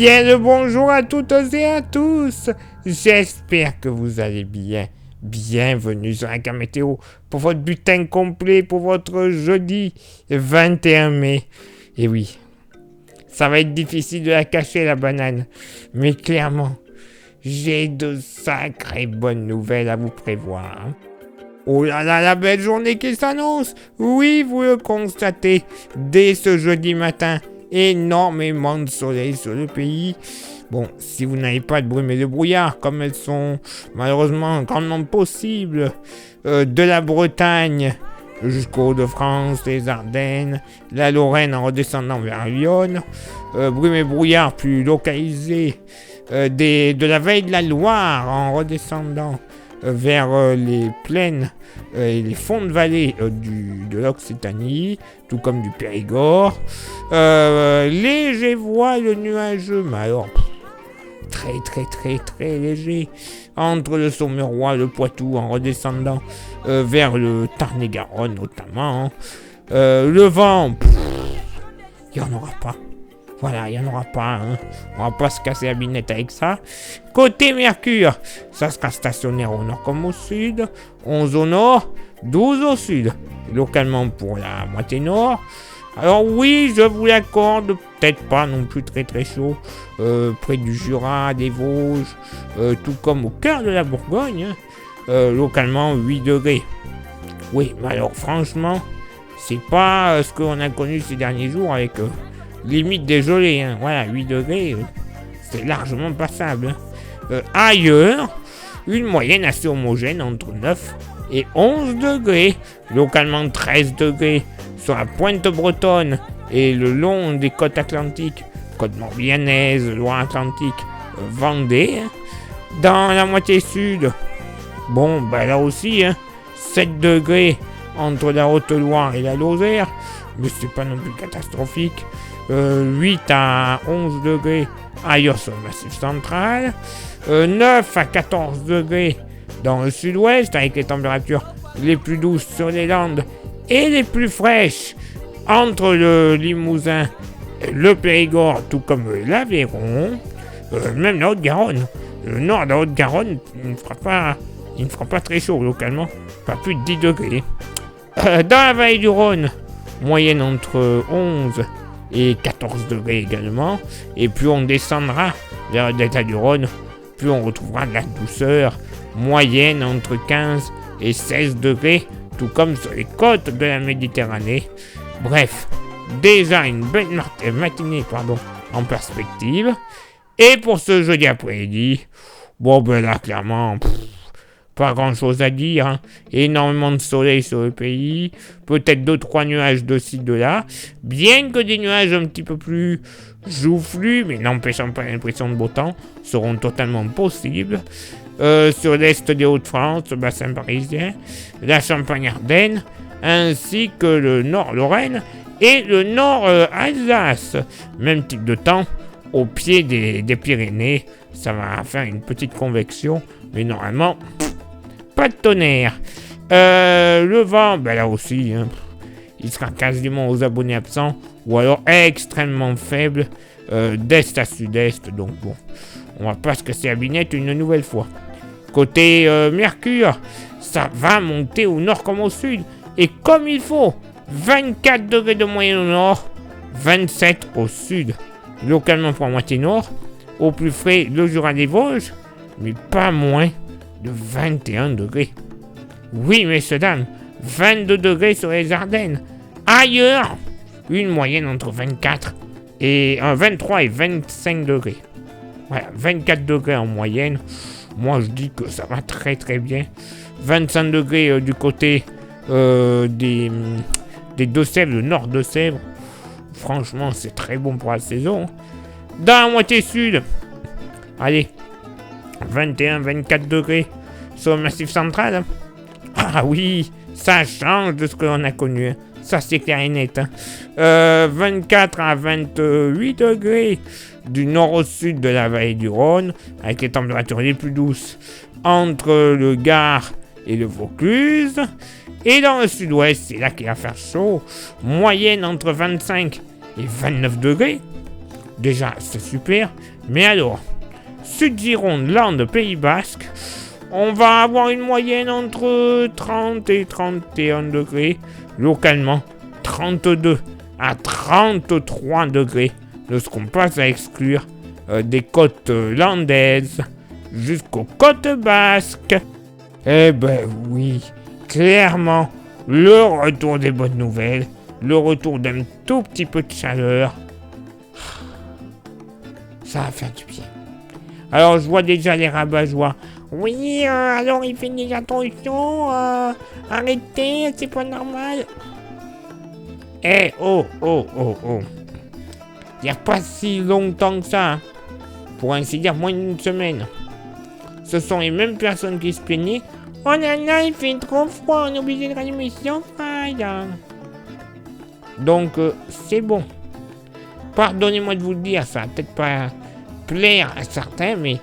Bien le bonjour à toutes et à tous. J'espère que vous allez bien. Bienvenue sur la météo pour votre bulletin complet pour votre jeudi 21 mai. Et oui, ça va être difficile de la cacher la banane. Mais clairement, j'ai de sacrées bonnes nouvelles à vous prévoir. Oh là là, la belle journée qui s'annonce. Oui, vous le constatez, dès ce jeudi matin, énormément de soleil sur le pays. Bon, si vous n'avez pas de brume et de brouillard, comme elles sont malheureusement grandement possibles, de la Bretagne jusqu'aux Hauts-de-France, les Ardennes, la Lorraine en redescendant vers Lyon, brume et brouillard plus localisés, de la vallée de la Loire en redescendant vers les plaines et les fonds de vallée de l'Occitanie, tout comme du Périgord. Léger voile nuageux, mais alors très léger, entre le Saumurois, le Poitou, en redescendant vers le Tarn-et-Garonne notamment. Le vent, il n'y en aura pas. Voilà, il n'y en aura pas, hein. On va pas se casser la binette avec ça. Côté Mercure, ça sera stationnaire au nord comme au sud. 11 au nord, 12 au sud. Localement pour la moitié nord. Alors oui, je vous l'accorde, peut-être pas non plus très chaud. Près du Jura, des Vosges, tout comme au cœur de la Bourgogne. Localement 8 degrés. Oui, mais alors franchement, c'est pas ce qu'on a connu ces derniers jours avec... limite dégelé, hein. Voilà, 8 degrés, c'est largement passable. Ailleurs, une moyenne assez homogène entre 9 et 11 degrés, localement 13 degrés sur la pointe bretonne et le long des côtes atlantiques, côte morbihannaise, Loire-Atlantique, Vendée. Hein. Dans la moitié sud, bon, bah là aussi, hein, 7 degrés entre la Haute-Loire et la Lozère, mais c'est pas non plus catastrophique. 8 à 11 degrés ailleurs sur le massif central, 9 à 14 degrés dans le sud-ouest avec les températures les plus douces sur les Landes et les plus fraîches entre le Limousin, le Périgord, tout comme l'Aveyron, même la Haute-Garonne. Le nord de la Haute-Garonne, il ne fera pas très chaud localement, pas plus de 10 degrés. Dans la vallée du Rhône, moyenne entre 11 et 14 degrés également, et plus on descendra vers le delta du Rhône, plus on retrouvera de la douceur, moyenne entre 15 et 16 degrés, tout comme sur les côtes de la Méditerranée. Bref, déjà une belle matinée en perspective, et pour ce jeudi après-midi, bon ben là clairement... pas grand chose à dire, hein. Énormément de soleil sur le pays, peut-être 2-3 nuages de ci, de là, bien que des nuages un petit peu plus joufflus, mais n'empêchant pas l'impression de beau temps, seront totalement possibles. Sur l'est des Hauts-de-France, le bassin parisien, la Champagne-Ardenne, ainsi que le nord Lorraine et le nord Alsace. Même type de temps au pied des Pyrénées, ça va faire une petite convection, mais normalement... pas de tonnerre. Le vent, ben là aussi, hein, il sera quasiment aux abonnés absents, ou alors extrêmement faible, d'est à sud-est, donc bon, on va pas se casser la binette une nouvelle fois. Côté Mercure, ça va monter au nord comme au sud, et comme il faut, 24 degrés de moyenne au nord, 27 au sud, localement pour la moitié nord, au plus frais le Jura des Vosges, mais pas moins de 21 degrés. Oui, messieurs, dames, 22 degrés sur les Ardennes. Ailleurs, une moyenne entre 23 et 25 degrés. Voilà, 24 degrés en moyenne. Moi, je dis que ça va très bien. 25 degrés du côté des Deux-Sèvres, le nord de Sèvres. Franchement, c'est très bon pour la saison. Dans la moitié sud, allez, 21-24 degrés sur le massif central. Ah oui, ça change de ce que l'on a connu. Hein. Ça, c'est clair et net. Hein. 24 à 28 degrés du nord au sud de la vallée du Rhône, avec les températures les plus douces entre le Gard et le Vaucluse. Et dans le sud-ouest, c'est là qu'il va faire chaud. Moyenne entre 25 et 29 degrés. Déjà, c'est super. Mais alors, Sud-Gironde, Landes, Pays Basque, on va avoir une moyenne entre 30 et 31 degrés. Localement, 32 à 33 degrés. Lorsqu'on passe à exclure des côtes landaises jusqu'aux côtes basques. Eh ben oui, clairement, le retour des bonnes nouvelles, le retour d'un tout petit peu de chaleur, ça va faire du bien. Alors je vois déjà les rabat-joie. Oui, alors il fait des attentions, arrêtez, c'est pas normal. Eh, oh. Il n'y a pas si longtemps que ça, hein. Pour ainsi dire, moins d'une semaine. Ce sont les mêmes personnes qui se plaignaient. Oh là là, il fait trop froid, on est obligé de rallumer son froid. Donc, c'est bon. Pardonnez-moi de vous le dire, ça va peut-être pas plaire à certains, mais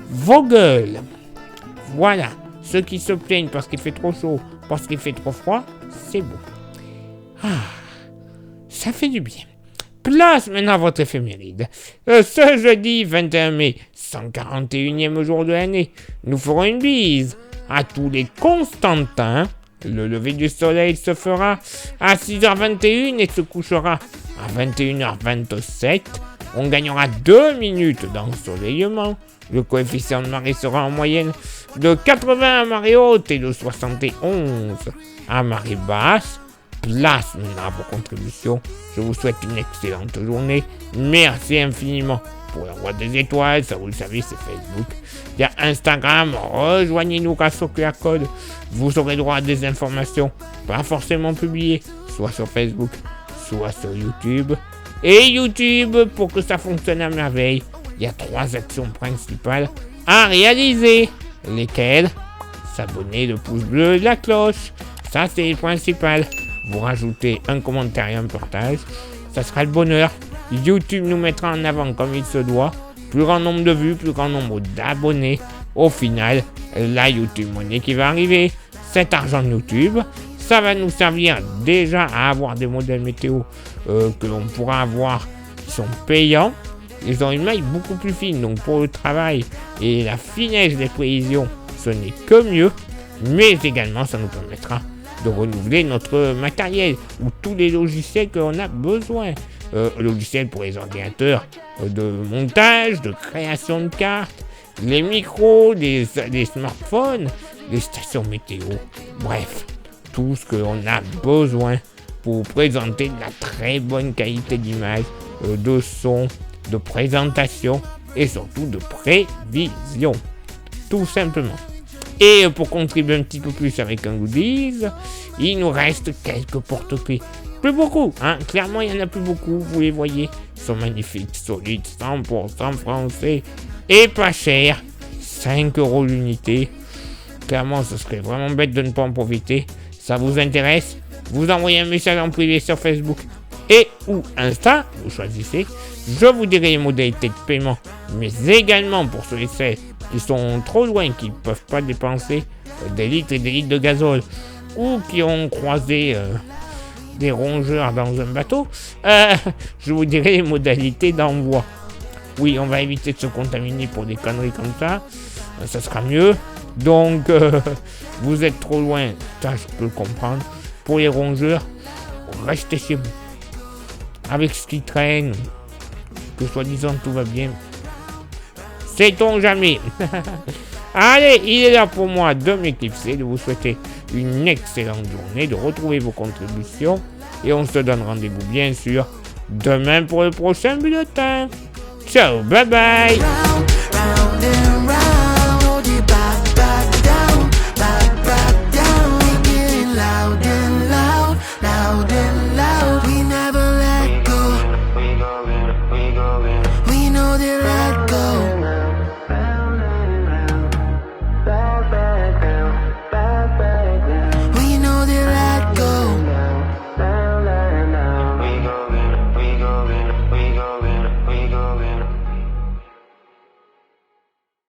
vos gueules. Voilà, ceux qui se plaignent parce qu'il fait trop chaud, parce qu'il fait trop froid, c'est bon. Ah, ça fait du bien. Place maintenant à votre éphéméride. Ce jeudi 21 mai, 141e jour de l'année, nous ferons une bise à tous les Constantins. Le lever du soleil se fera à 6h21 et se couchera à 21h27. On gagnera 2 minutes d'ensoleillement. Le coefficient de marée sera en moyenne de 80 à marée haute et de 71 à marée basse. Place maintenant à vos contributions. Je vous souhaite une excellente journée. Merci infiniment pour l'envoi des étoiles. Ça, vous le savez, c'est Facebook. Il y a Instagram. Rejoignez-nous grâce au QR code. Vous aurez droit à des informations pas forcément publiées, soit sur Facebook, soit sur YouTube. Et YouTube, pour que ça fonctionne à merveille, il y a 3 actions principales à réaliser. Lesquelles? S'abonner, le pouce bleu et la cloche. Ça, c'est le principal. Vous rajoutez un commentaire et un partage, ça sera le bonheur. YouTube nous mettra en avant comme il se doit. Plus grand nombre de vues, plus grand nombre d'abonnés. Au final, la YouTube Money qui va arriver. Cet argent de YouTube, ça va nous servir déjà à avoir des modèles météo que l'on pourra avoir qui sont payants. Ils ont une maille beaucoup plus fine, donc pour le travail et la finesse des prévisions, ce n'est que mieux. Mais également, ça nous permettra de renouveler notre matériel ou tous les logiciels que l'on a besoin. Logiciels pour les ordinateurs de montage, de création de cartes, les micros, les smartphones, les stations météo, bref, tout ce que l'on a besoin pour présenter de la très bonne qualité d'image, de son, de présentation et surtout de prévision, tout simplement. Et pour contribuer un petit peu plus avec un goodies, il nous reste quelques porte-clés. Plus beaucoup, hein. Clairement, il n'y en a plus beaucoup, vous les voyez. Ils sont magnifiques, solides, 100% français et pas cher. 5 € l'unité. Clairement, ce serait vraiment bête de ne pas en profiter. Ça vous intéresse? Vous envoyez un message en privé sur Facebook et ou Insta, vous choisissez. Je vous dirai les modalités de paiement, mais également pour ceux et celles qui sont trop loin, qui ne peuvent pas dépenser des litres et des litres de gazole, ou qui ont croisé des rongeurs dans un bateau, je vous dirai les modalités d'envoi. Oui, on va éviter de se contaminer pour des conneries comme ça, ça sera mieux. Donc, vous êtes trop loin, ça je peux le comprendre. Pour les rongeurs, restez chez vous. Avec ce qui traîne, que soi-disant tout va bien, sait-on jamais. Allez, il est là pour moi de m'éclipser, de vous souhaiter une excellente journée, de retrouver vos contributions. Et on se donne rendez-vous bien sûr demain pour le prochain bulletin. Ciao, bye bye.